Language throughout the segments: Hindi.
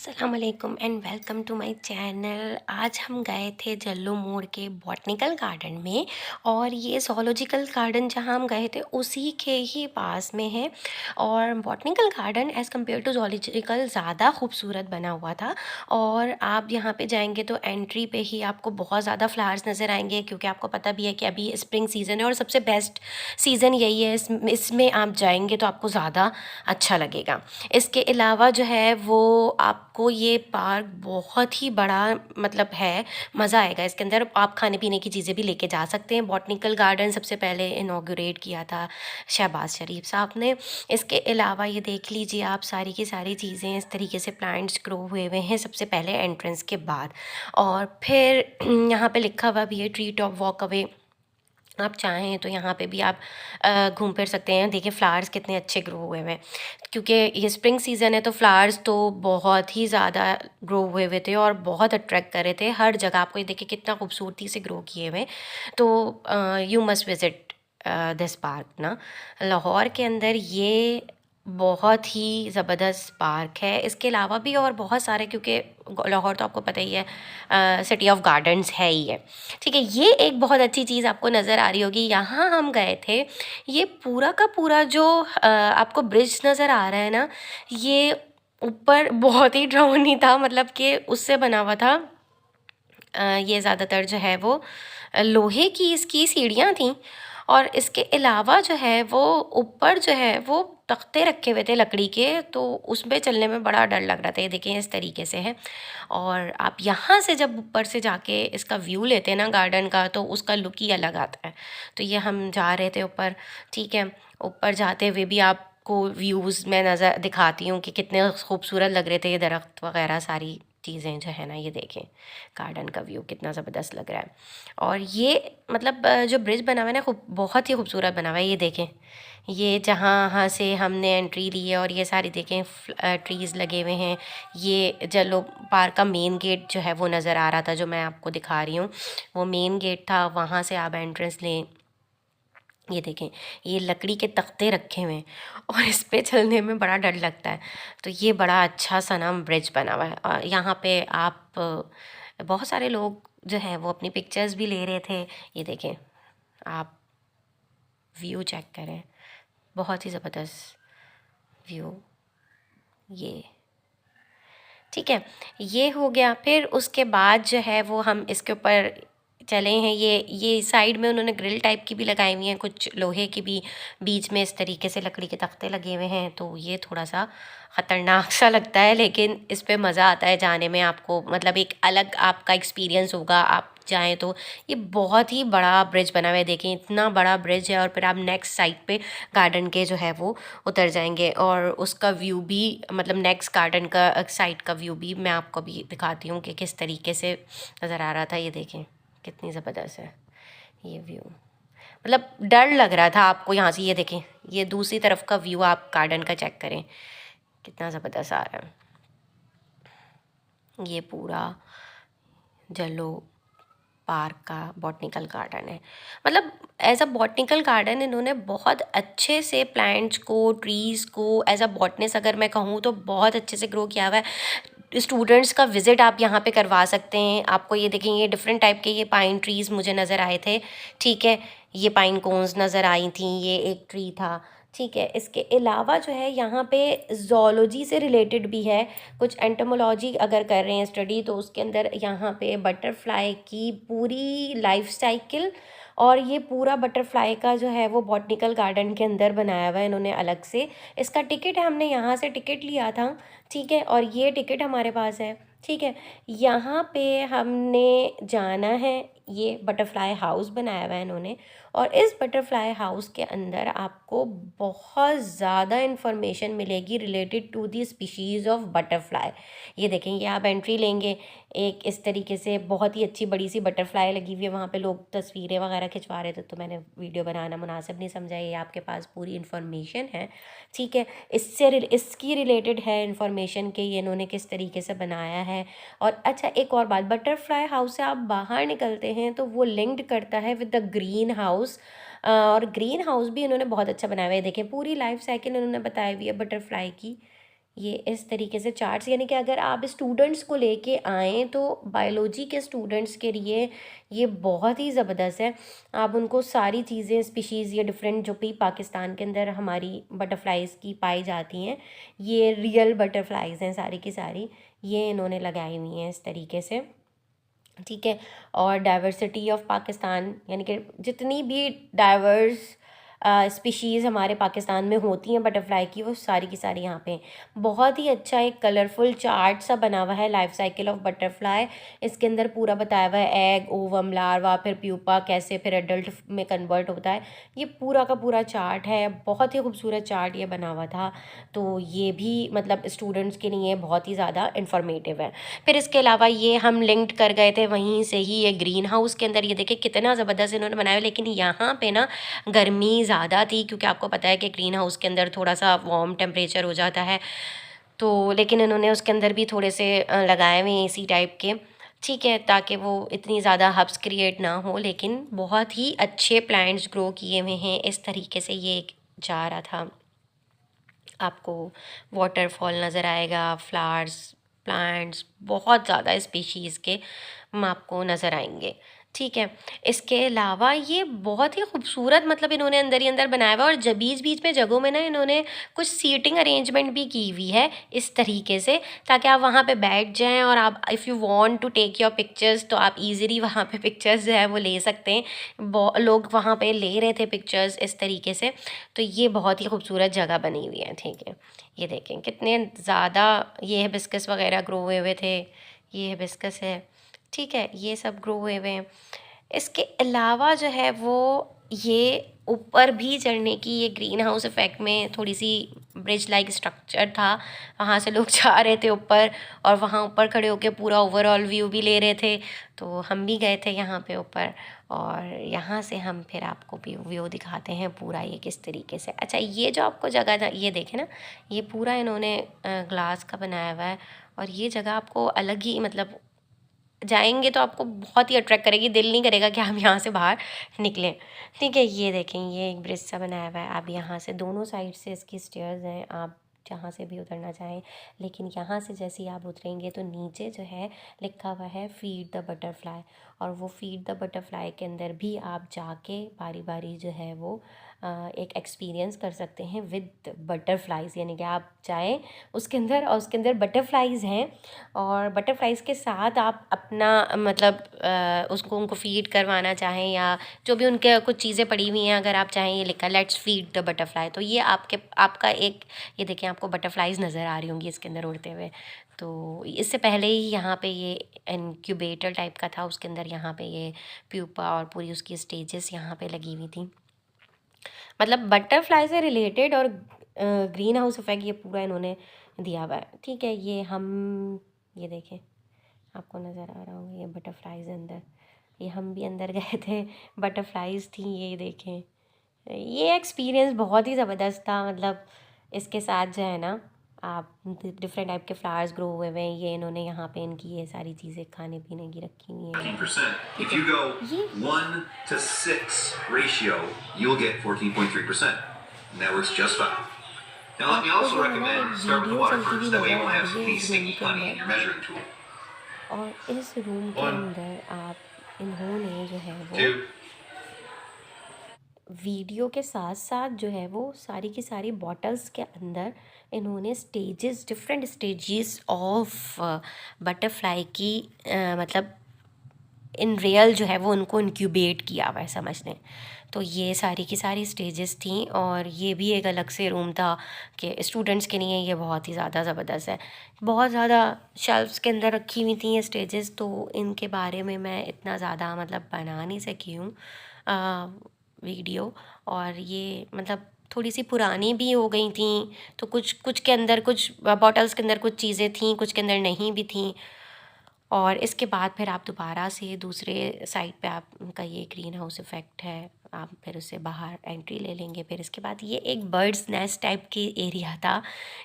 अस्सलामुअलैकुम and welcome to my channel. आज हम गए थे जल्लू मोड़ के बॉटनिकल गार्डन में। और ये ज़ूलॉजिकल गार्डन जहाँ हम गए थे उसी के ही पास में है। और botanical garden as compared to zoological ज़्यादा खूबसूरत बना हुआ था। और आप यहाँ पे जाएंगे तो एंट्री पे ही आपको बहुत ज़्यादा फ्लावर्स नज़र आएंगे, क्योंकि आपको पता भी है कि अभी स्प्रिंग सीज़न है और सबसे बेस्ट सीज़न यही है। इसमें आप जाएंगे तो आपको ज़्यादा अच्छा लगेगा। इसके अलावा जो है वो आपको ये पार्क बहुत ही बड़ा मतलब है, मज़ा आएगा इसके अंदर। आप खाने पीने की चीज़ें भी लेके जा सकते हैं। बॉटनिकल गार्डन सबसे पहले इनॉग्रेट किया था शहबाज शरीफ साहब ने। इसके अलावा ये देख लीजिए आप, सारी की सारी चीज़ें इस तरीके से प्लांट्स ग्रो हुए हुए हैं सबसे पहले एंट्रेंस के बाद। और फिर यहाँ पे लिखा हुआ भी है ट्री टॉप वॉक अवे। आप चाहें तो यहाँ पे भी आप घूम फिर सकते हैं। देखिए फ्लावर्स कितने अच्छे ग्रो हुए हुए हैं, क्योंकि ये स्प्रिंग सीज़न है तो फ्लावर्स तो बहुत ही ज़्यादा ग्रो हुए हुए थे और बहुत अट्रैक्ट कर रहे थे हर जगह। आपको ये देखिए कितना खूबसूरती से ग्रो किए हुए। तो you must visit this park ना। लाहौर के अंदर ये बहुत ही ज़बरदस्त पार्क है। इसके अलावा भी और बहुत सारे, क्योंकि लाहौर तो आपको पता ही है सिटी ऑफ गार्डन्स है ही है। ठीक है, ये एक बहुत अच्छी चीज़ आपको नज़र आ रही होगी। यहाँ हम गए थे, ये पूरा का पूरा जो आपको ब्रिज नज़र आ रहा है ना, ये ऊपर बहुत ही डरावनी था, मतलब कि उससे बना हुआ था। ये ज़्यादातर जो है वो लोहे की इसकी सीढ़ियाँ थीं। और इसके अलावा जो है वो ऊपर जो है वो तख्ते रखे हुए थे लकड़ी के, तो उसमें चलने में बड़ा डर लग रहा था। ये देखें इस तरीके से है। और आप यहाँ से जब ऊपर से जाके इसका व्यू लेते हैं ना गार्डन का, तो उसका लुक ही अलग आता है। तो ये हम जा रहे थे ऊपर, ठीक है। ऊपर जाते हुए भी आपको व्यूज़ में नज़र दिखाती हूँ कि कितने खूबसूरत लग रहे थे ये दरख्त वगैरह सारी चीज़ें जो है ना। ये देखें गार्डन का व्यू कितना ज़बरदस्त लग रहा है। और ये मतलब जो ब्रिज बना हुआ है ना, खूब बहुत ही खूबसूरत बना हुआ है। ये देखें, ये जहाँ से हमने एंट्री ली है और ये सारी देखें ट्रीज़ लगे हुए हैं। ये जलो पार्क का मेन गेट जो है वो नज़र आ रहा था, जो मैं आपको दिखा रही हूँ वो मेन गेट था। वहाँ से आप एंट्रेंस लें। ये देखें, ये लकड़ी के तख्ते रखे हुए हैं और इस पे चलने में बड़ा डर लगता है। तो ये बड़ा अच्छा सा ना ब्रिज बना हुआ है। और यहाँ पे आप बहुत सारे लोग जो हैं वो अपनी पिक्चर्स भी ले रहे थे। ये देखें आप, व्यू चेक करें, बहुत ही ज़बरदस्त व्यू। ये ठीक है, ये हो गया। फिर उसके बाद जो है वो हम इसके ऊपर चले हैं। ये साइड में उन्होंने ग्रिल टाइप की भी लगाई हुई हैं, कुछ लोहे की भी। बीच में इस तरीके से लकड़ी के तख्ते लगे हुए हैं, तो ये थोड़ा सा ख़तरनाक सा लगता है, लेकिन इस पे मज़ा आता है जाने में। आपको मतलब एक अलग आपका एक्सपीरियंस होगा आप जाएँ तो। ये बहुत ही बड़ा ब्रिज बना हुआ है, देखें इतना बड़ा ब्रिज है। और फिर आप नेक्स्ट साइड पे गार्डन के जो है वो उतर जाएंगे और उसका व्यू भी, मतलब नेक्स्ट गार्डन का साइड का व्यू भी मैं आपको भी दिखाती हूँ कि किस तरीके से नज़र आ रहा था। ये देखें कितनी ज़बरदस्त है ये व्यू, मतलब डर लग रहा था आपको यहाँ से। ये देखें, ये दूसरी तरफ का व्यू आप गार्डन का चेक करें, कितना ज़बरदस्त आ रहा है। ये पूरा जलो पार्क का बॉटनिकल गार्डन है। मतलब एज अ बॉटनिकल गार्डन इन्होंने बहुत अच्छे से प्लांट्स को, ट्रीज़ को एज अ बॉटनिस्ट अगर मैं कहूँ तो बहुत अच्छे से ग्रो किया हुआ है। स्टूडेंट्स का विज़िट आप यहाँ पे करवा सकते हैं। आपको ये देखें, ये डिफरेंट टाइप के ये पाइन ट्रीज़ मुझे नज़र आए थे, ठीक है। ये पाइन कोन्स नज़र आई थी, ये एक ट्री था, ठीक है। इसके अलावा जो है यहाँ पे ज़ूलॉजी से रिलेटेड भी है, कुछ एंटोमोलॉजी अगर कर रहे हैं स्टडी, तो उसके अंदर यहाँ पे बटरफ्लाई की पूरी लाइफ साइकिल और ये पूरा बटरफ्लाई का जो है वो बॉटनिकल गार्डन के अंदर बनाया हुआ है इन्होंने अलग से। इसका टिकट है, हमने यहाँ से टिकट लिया था, ठीक है। और ये टिकट हमारे पास है, ठीक है। यहाँ पे हमने जाना है। ये बटरफ्लाई हाउस बनाया हुआ है इन्होंने। और इस बटरफ्लाई हाउस के अंदर आपको बहुत ज़्यादा इन्फॉर्मेशन मिलेगी related to the species of butterfly. ये देखें, ये आप एंट्री लेंगे, एक इस तरीके से बहुत ही अच्छी बड़ी सी बटरफ्लाई लगी हुई है। वहाँ पे लोग तस्वीरें वगैरह खिंचवा रहे थे, तो मैंने वीडियो बनाना मुनासिब नहीं समझा। ये आपके पास पूरी इन्फॉर्मेशन है, ठीक है। इसकी रिलेटेड है इन्फॉर्मेशन कि ये इन्होंने किस तरीके से बनाया है। और अच्छा एक और बात, बटरफ्लाई हाउस से आप बाहर निकलते हैं तो वो लिंक्ड करता है विद द ग्रीन हाउस। और ग्रीन हाउस भी इन्होंने बहुत अच्छा बनाया हुआ है। देखें पूरी लाइफ साइकिल इन्होंने बताई हुई है बटरफ्लाई की। ये इस तरीके से चार्ट्स, यानी कि अगर आप स्टूडेंट्स को लेके आएँ तो बायोलॉजी के स्टूडेंट्स के लिए ये बहुत ही ज़बरदस्त है। आप उनको सारी चीज़ें, स्पीशीज़ या डिफरेंट जो भी पाकिस्तान के अंदर हमारी बटरफ्लाइज़ की पाई जाती हैं, ये रियल बटरफ्लाइज़ हैं सारी की सारी, ये इन्होंने लगाई हुई हैं इस तरीके से, ठीक है। और डाइवर्सिटी ऑफ पाकिस्तान, यानी कि जितनी भी डाइवर्स स्पीशीज़ हमारे पाकिस्तान में होती हैं बटरफ्लाई की, वो सारी की सारी यहाँ पे हैं। बहुत ही अच्छा एक कलरफुल चार्ट सा बना हुआ है लाइफ साइकिल ऑफ बटरफ्लाई। इसके अंदर पूरा बताया हुआ है, एग, ओवम, लार्वा, फिर प्यूपा, कैसे फिर एडल्ट में कन्वर्ट होता है। ये पूरा का पूरा चार्ट है, बहुत ही खूबसूरत चार्ट ये बना हुआ था। तो ये भी मतलब स्टूडेंट्स के लिए बहुत ही ज़्यादा इन्फॉर्मेटिव है। फिर इसके अलावा ये हम लिंक्ड कर गए थे वहीं से ही, ये ग्रीन हाउस के अंदर, ये देखिए कितना ज़बरदस्त इन्होंने बनाया। लेकिन यहाँ पे ना गर्मी ज़्यादा थी, क्योंकि आपको पता है कि ग्रीन हाउस के अंदर थोड़ा सा वार्म टेम्परेचर हो जाता है। तो लेकिन इन्होंने उसके अंदर भी थोड़े से लगाए हुए एसी टाइप के, ठीक है, ताकि वो इतनी ज़्यादा हब्स क्रिएट ना हो। लेकिन बहुत ही अच्छे प्लांट्स ग्रो किए हुए हैं इस तरीके से। ये एक जा रहा था, आपको वाटरफॉल नज़र आएगा, फ्लावर्स, प्लांट्स बहुत ज़्यादा स्पीशीज़ के आपको नज़र आएंगे, ठीक है। इसके अलावा ये बहुत ही खूबसूरत मतलब इन्होंने अंदर ही अंदर बनाया हुआ है। और जब बीच बीच में जगहों में ना इन्होंने कुछ सीटिंग अरेंजमेंट भी की हुई है इस तरीके से, ताकि आप वहाँ पे बैठ जाएं और आप if you want to take your pictures तो आप इजीली वहाँ पे पिक्चर्स जो है वो ले सकते हैं। लोग वहाँ पे ले रहे थे पिक्चर्स इस तरीके से। तो ये बहुत ही खूबसूरत जगह बनी हुई है, ठीक है। ये देखें कितने ज़्यादा ये हिबिस्कस वगैरह ग्रो हुए हुए थे, ये हिबिस्कस है, ठीक है, ये सब ग्रो हुए हुए हैं। इसके अलावा जो है वो ये ऊपर भी चढ़ने की, ये ग्रीन हाउस इफ़ेक्ट में थोड़ी सी ब्रिज लाइक स्ट्रक्चर था, वहाँ से लोग जा रहे थे ऊपर और वहाँ ऊपर खड़े होकर पूरा ओवरऑल व्यू भी ले रहे थे। तो हम भी गए थे यहाँ पे ऊपर, और यहाँ से हम फिर आपको भी व्यू दिखाते हैं पूरा ये किस तरीके से। अच्छा, ये जो आपको जगह ये देखें ना, ये पूरा इन्होंने ग्लास का बनाया हुआ है, और ये जगह आपको अलग ही मतलब जाएंगे तो आपको बहुत ही अट्रैक्ट करेगी, दिल नहीं करेगा कि हम यहाँ से बाहर निकलें, ठीक है। ये देखें, ये एक ब्रिज सा बनाया हुआ है, आप यहाँ से दोनों साइड से इसकी स्टेयर्स हैं, आप जहाँ से भी उतरना चाहें। लेकिन यहाँ से जैसे ही आप उतरेंगे तो नीचे जो है लिखा हुआ है फीड द बटरफ्लाई, और वो फीड द बटरफ्लाई के अंदर भी आप जाके बारी बारी जो है वो एक एक्सपीरियंस कर सकते हैं विद बटरफ्लाइज़, यानी कि आप जाएँ उसके अंदर और उसके अंदर बटरफ्लाइज़ हैं, और बटरफ्लाइज़ के साथ आप अपना मतलब उसको उनको फ़ीड करवाना चाहें, या जो भी उनके कुछ चीज़ें पड़ी हुई हैं, अगर आप चाहें, ये लिखा लेट्स फीड द बटरफ्लाई, तो ये आपका एक, ये देखें आपको बटरफ्लाइज़ नज़र आ रही होंगी इसके अंदर उड़ते हुए। तो इससे पहले ही यहाँ पे ये इनक्यूबेटर टाइप का था, उसके अंदर यहाँ पे ये प्यूपा और पूरी उसकी स्टेजेस यहाँ पे लगी हुई थी। मतलब बटरफ्लाई से रिलेटेड और ग्रीन हाउस इफेक्ट ये पूरा इन्होंने दिया हुआ है, ठीक है। ये देखें, आपको नज़र आ रहा होगा ये बटरफ्लाइज अंदर, ये हम भी अंदर गए थे, बटरफ्लाइज थी, ये देखें। ये एक्सपीरियंस बहुत ही ज़बरदस्त था। मतलब इसके साथ जो है ना, आप डिफरेंट टाइप के फ्लावर्स ग्रो हुए हुए हैं, ये इन्होंने यहाँ पे इनकी ये सारी चीज़ें खाने पीने की रखी हुई हैं। 14%. If you go 1 to 6 ratio, you'll get 14.3%. And that works just fine. Now let me also recommend start with the water first. That way you won't have any sticky honey in your measuring tool. और इस रूम के अंदर आप इन्होंने जो है वो 2. वीडियो के साथ साथ जो है वो सारी की सारी बॉटल्स के अंदर इन्होंने stages, different stages of butterfly की मतलब इन रियल जो है वो उनको इंक्यूबेट किया हुआ है, समझ लें। तो ये सारी की सारी स्टेजेस थी, और ये भी एक अलग से रूम था कि स्टूडेंट्स के लिए ये बहुत ही ज़्यादा ज़बरदस्त है। बहुत ज़्यादा शेल्फ्स के अंदर रखी हुई थी ये स्टेजेस, तो इनके बारे में मैं इतना ज़्यादा मतलब बना नहीं सकी हूँ वीडियो। और ये मतलब थोड़ी सी पुरानी भी हो गई थी, तो कुछ कुछ के अंदर, कुछ बॉटल्स के अंदर कुछ चीज़ें थीं, कुछ के अंदर नहीं भी थीं। और इसके बाद फिर आप दोबारा से दूसरे साइड पे आपका ये ग्रीन हाउस इफ़ेक्ट है, आप फिर उससे बाहर एंट्री ले लेंगे। फिर इसके बाद ये एक बर्ड्स नेस्ट टाइप की एरिया था,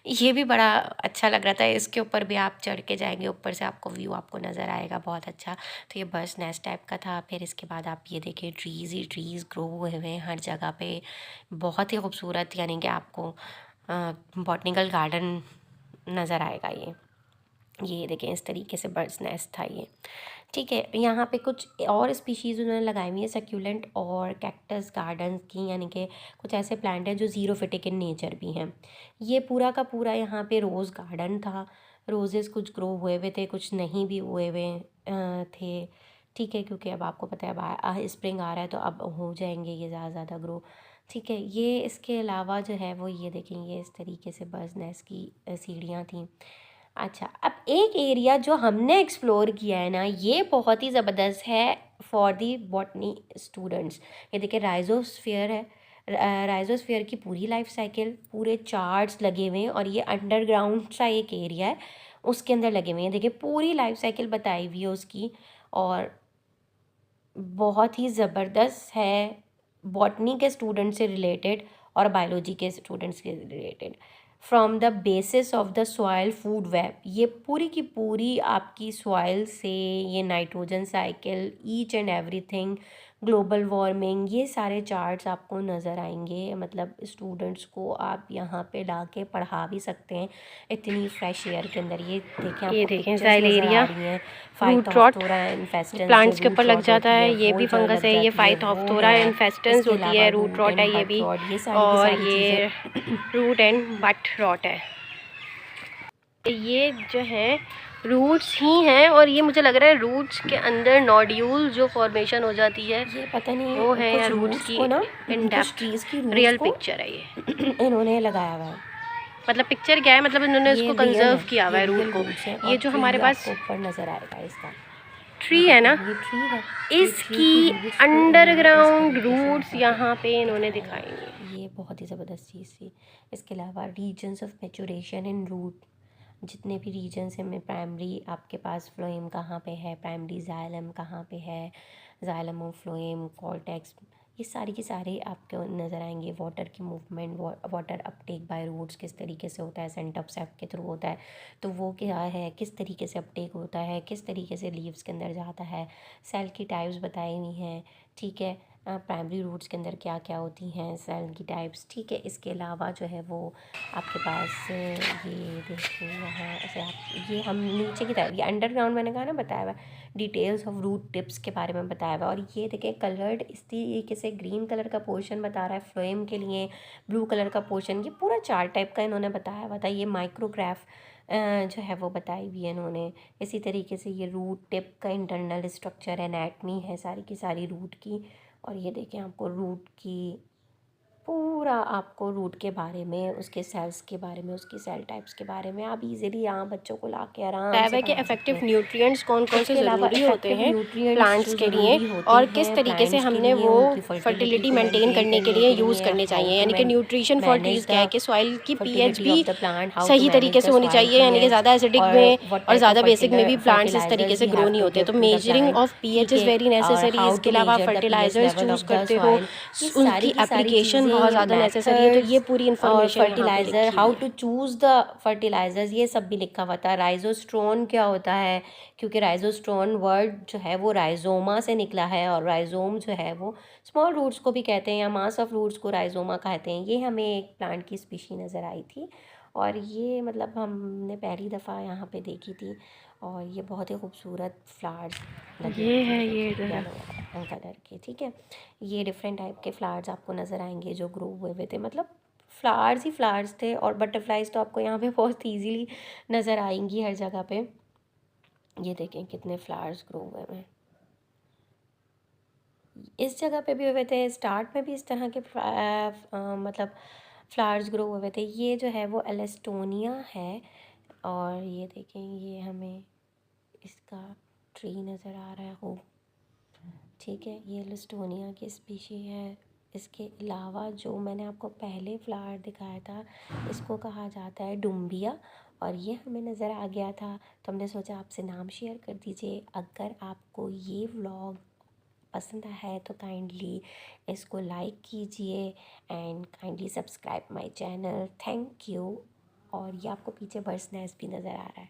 ये भी बड़ा अच्छा लग रहा था। इसके ऊपर भी आप चढ़ के जाएंगे, ऊपर से आपको व्यू आपको नज़र आएगा बहुत अच्छा। तो ये बर्ड्स नेस्ट टाइप का था। फिर इसके बाद आप ये देखिए ट्रीज़ ही ट्रीज़ ग्रो हुए हुए हैं हर जगह पे, बहुत ही खूबसूरत, यानी कि आपको बॉटनिकल गार्डन नज़र आएगा ये देखें, इस तरीके से बर्ड्स नेस्ट था ये। ठीक है, यहाँ पे कुछ और स्पीशीज़ उन्होंने लगाई हुई है सक्यूलेंट और कैक्टस गार्डन की, यानी कि कुछ ऐसे प्लांट हैं जो ज़ीरोफिटिक इन नेचर भी हैं। ये पूरा का पूरा यहाँ पे रोज़ गार्डन था। रोज़ेस कुछ ग्रो हुए थे, कुछ नहीं भी हुए हुए थे। ठीक है, क्योंकि अब आपको पता है अब स्प्रिंग आ रहा है तो अब हो जाएंगे ये ज़्यादा ग्रो। ठीक है, ये इसके अलावा जो है वो ये देखेंगे इस तरीके से बर्ड्स नेस्ट की सीढ़ियाँ थी। अच्छा, अब एक एरिया जो हमने एक्सप्लोर किया है ना, ये बहुत ही ज़बरदस्त है फॉर दी बॉटनी स्टूडेंट्स। ये देखिए राइजोस्फीयर है। राइजोस्फीयर की पूरी लाइफ साइकिल, पूरे चार्ट्स लगे हुए हैं और ये अंडरग्राउंड सा एक एरिया है, उसके अंदर लगे हुए हैं। देखिए पूरी लाइफ साइकिल बताई हुई है उसकी, और बहुत ही ज़बरदस्त है बॉटनी के स्टूडेंट से रिलेटेड और बायोलॉजी के स्टूडेंट्स के related. From the basis of the soil food web, ये पूरी की पूरी आपकी सॉइल से ये nitrogen cycle, each and everything, global warming, ये सारे चार्ट्स आपको नज़र आएंगे। मतलब स्टूडेंट्स को आप यहाँ पे ला के पढ़ा भी सकते हैं इतनी फ्रेश एयर के अंदर। ये देखें, आपको पिक्चर्स नज़र आ रही हैं। फाइटोप्थोरा इन्फेस्टेंस प्लांट्स जो के ऊपर रूट लग रॉट जाता होती है, है ये वो भी जो फंगस लग है, ये जाती है वो फाइटोप्थोरा है। इन्फेस्टेंस इसके होती अलावा है, रूट रूट रॉट है एंड ये बट भी, रॉट, ये सारी की और सारी ये चीज़ें रूट एंड बट रॉट है। ये जो है रूट्स ही हैं, और ये मुझे लग रहा है रूट्स के अंदर नोड्यूल जो फॉर्मेशन हो जाती है ये पता नहीं वो है, या कुछ रूट्स रूट्स की को ना, इन कुछ डेप्थ। ट्रीज़ की रूट्स रियल को पिक्चर है ये। इन्होंने लगाया हुआ है। मतलब पिक्चर क्या है, मतलब इन्होंने ये उसको रियल कंजर्व है, किया हुआ ये है रूट रियल को। रूट्स हैं ये और जो ट्री हमारे पास आपको ऊपर नज़र आएगा इसका। ये ट्री है ना, देखें, ये ट्री है। ये ट्री की इसकी रूट्स को इन्होंने इस अंडरग्राउंड तरीके से रूट्स यहाँ यहाँ पे इन्होंने दिखाया दिखाई हुआ हुई है। ये बहुत ही ज़बरदस्त चीज़ थी। इसके अलावा regions of maturation in root, जितने भी रीजन्स हैं में प्राइमरी आपके पास फ्लोएम कहाँ पे है, प्राइमरी जाइलम कहाँ पे है, जाइलम ऑफ फ्लोएम, कॉर्टेक्स, ये सारी की सारी आपको नज़र आएंगे। वाटर की movement, water uptake by roots किस तरीके से होता है, सेंटोप्सेफ के थ्रू होता है, तो वो क्या है, किस तरीके से अपटेक होता है, किस तरीके से लीव्स के अंदर जाता है। सेल की टाइप्स बताई हुई हैं। ठीक है, प्राइमरी रूट्स के अंदर क्या क्या होती हैं सेल की टाइप्स। ठीक है, इसके अलावा जो है वो आपके पास ये देखिए यहाँ ऐसे आप, ये हम नीचे की तरफ, ये अंडरग्राउंड मैंने कहा ना बताया हुआ है, डिटेल्स ऑफ रूट टिप्स के बारे में बताया हुआ है। और ये देखें कलर्ड इस तरीके से ग्रीन कलर का पोर्शन बता रहा है फ्लोएम के लिए, ब्लू कलर का पोर्शन, ये पूरा चार्ट टाइप का इन्होंने बताया हुआ था। ये माइक्रोग्राफ जो है वो बताई हुई है इन्होंने। इसी तरीके से ये रूट टिप का इंटरनल स्ट्रक्चर, एनाटमी है सारी की सारी रूट की। और ये देखें आपको रूट की पूरा, आपको रूट के बारे में, उसके सेल्स के बारे में, उसकी सेल टाइप्स के बारे में आप इजीली यहाँ बच्चों को ला के आराम से है कि पढ़ा सकते इफेक्टिव हैं। न्यूट्रिएंट्स कौन कौन से इसके अलावा ज़रूरी होते इफ़ेक्टिव हैं न्यूट्रिएंट्स प्लांट्स जो के लिए, ज़रूरी होते और किस हैं तरीके से प्लांट्स के हमने लिए, वो उनकी फर्टिलिटी फर्टिलिटी को मेंटेन मेंटेन करने के करने लिए के यूज़ लिए, करने हाउ चाहिए। टू यानी कि न्यूट्रिशन फॉर मैनेज ट्रीज़ क्या है द कि सॉइल की पीएच फर्टिलिटी भी of the plant, how to सही मैनेज तरीके द से होनी सॉइल चाहिए, यानी कि पीएच, ज़्यादा एसिडिक और में व्हाट और टाइप ऑफ ज़्यादा बेसिक में भी प्लांट्स इस तरीके फर्टिलाइजर्स से वी ग्रो हैव नहीं टू होते। गिव तो to the measuring plant. Of ठीक पीएच इज़ है, वेरी और नेसेसरी। हाउ इसके टू अलावा measure the pH fertilizers level choose of the करते हो, सॉइल, ये उनकी सारी की सारी एप्लीकेशन बहुत चीज़ें, ज़्यादा नेसेसरी है। तो ये मेथड्स पूरी और इन्फॉर्मेशन यहाँ पे फर्टिलाइज़र, लिखी हाउ हुई है। टू चूज़ द फर्टिलाइजर्स, ये सब भी लिखा हुआ था। राइजोस्टोन क्या होता है, क्योंकि राइजोस्टोन वर्ड जो है वो राइजोमा से निकला है, और राइजोम जो है वो स्मॉल रूट्स को भी कहते हैं, या मास ऑफ रूट्स को राइजोमा कहते हैं। ये हमें एक प्लांट की स्पीशी नज़र आई थी, और ये मतलब हमने पहली दफ़ा यहाँ पे देखी थी। और ये बहुत ही खूबसूरत फ्लावर्स लगे ये हुए थे, है, ये ये जो देखिए है येलो कलर के। ठीक है, ये डिफरेंट टाइप के फ्लावर्स आपको नज़र आएंगे जो ग्रो हुए हुए थे, मतलब फ्लावर्स ही फ्लावर्स थे। और बटरफ्लाइज तो आपको यहाँ पे बहुत इजीली नज़र आएंगी हर जगह पे। ये देखें कितने फ्लावर्स ग्रो हुए हैं, इस जगह पे भी हुए थे, स्टार्ट में भी इस तरह के मतलब फ्लावर्स ग्रो हुए थे। ये जो है वो एलेस्टोनिया है, और ये देखें ये हमें इसका ट्री नज़र आ रहा है हो। ठीक है, ये एलेस्टोनिया की स्पीशी है। इसके अलावा जो मैंने आपको पहले फ्लावर दिखाया था, इसको कहा जाता है डुम्बिया, और ये हमें नज़र आ गया था, तो हमने सोचा आपसे नाम शेयर कर दीजिए। अगर आपको ये व्लॉग पसंद है तो काइंडली इसको लाइक कीजिए and kindly subscribe my channel. Thank you. और ये आपको पीछे बर्ड्स नेस्ट भी नज़र आ रहा है।